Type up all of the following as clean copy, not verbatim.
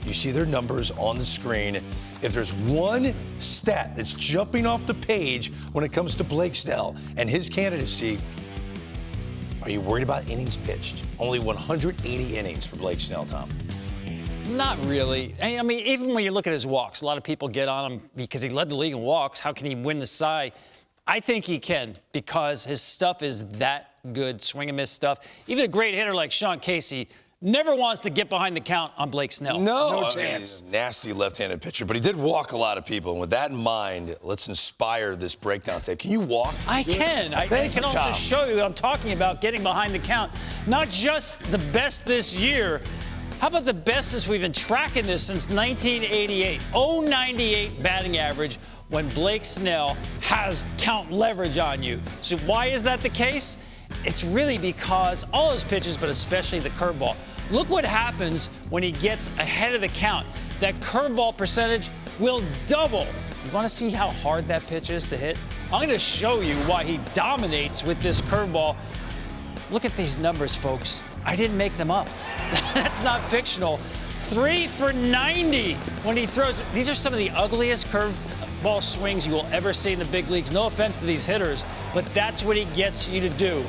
You see their numbers on the screen. If there's one stat that's jumping off the page when it comes to Blake Snell and his candidacy, are you worried about innings pitched? Only 180 innings for Blake Snell, Tom. Not really. I mean, even when you look at his walks, a lot of people get on him because he led the league in walks. How can he win the Cy? I think he can because his stuff is that good, swing and miss stuff. Even a great hitter like Sean Casey never wants to get behind the count on Blake Snell. No chance. Nasty left-handed pitcher, but he did walk a lot of people. And with that in mind, let's inspire this breakdown tape. Can you walk? I can. I can also show you what I'm talking about, getting behind the count. Not just the best this year. How about the bestest? We've been tracking this since 1988. 098 batting average when Blake Snell has count leverage on you. So why is that the case? It's really because all his pitches, but especially the curveball. Look what happens when he gets ahead of the count. That curveball percentage will double. You want to see how hard that pitch is to hit? I'm going to show you why he dominates with this curveball. Look at these numbers, folks. I didn't make them up. That's not fictional. 3 for 90 when he throws. These are some of the ugliest curveball swings you will ever see in the big leagues. No offense to these hitters, but that's what he gets you to do.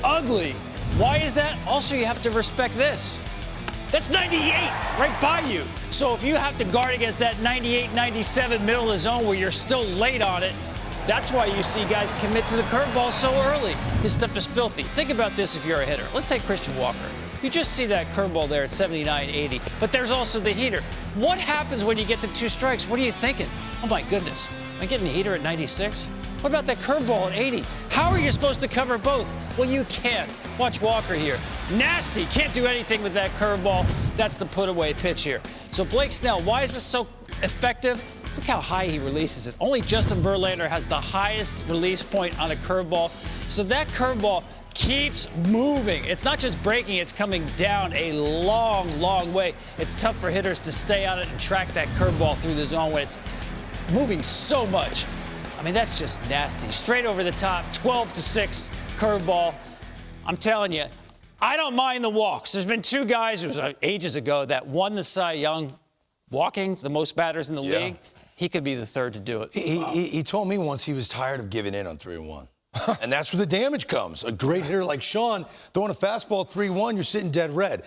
Ugly. Why is that? Also, you have to respect this. That's 98 right by you. So if you have to guard against that 98, 97 middle of the zone where you're still late on it, that's why you see guys commit to the curveball so early. This stuff is filthy. Think about this if you're a hitter. Let's take Christian Walker. You just see that curveball there at 79, 80. But there's also the heater. What happens when you get to 2 strikes? What are you thinking? Oh, my goodness. Am I getting a heater at 96? What about that curveball at 80? How are you supposed to cover both? Well, you can't. Watch Walker here. Nasty. Can't do anything with that curveball. That's the put-away pitch here. So Blake Snell, why is this so effective? Look how high he releases it. Only Justin Verlander has the highest release point on a curveball. So that curveball keeps moving. It's not just breaking, it's coming down a long, long way. It's tough for hitters to stay on it and track that curveball through the zone when it's moving so much. I mean, that's just nasty. Straight over the top, 12-6 curveball. I'm telling you, I don't mind the walks. There's been 2 guys, it was ages ago, that won the Cy Young walking the most batters in the league. He could be the 3rd to do it. He told me once he was tired of giving in on 3-1. And that's where the damage comes. A great hitter like Sean throwing a fastball 3-1, you're sitting dead red.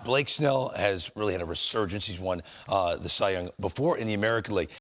Blake Snell has really had a resurgence. He's won the Cy Young before in the American League.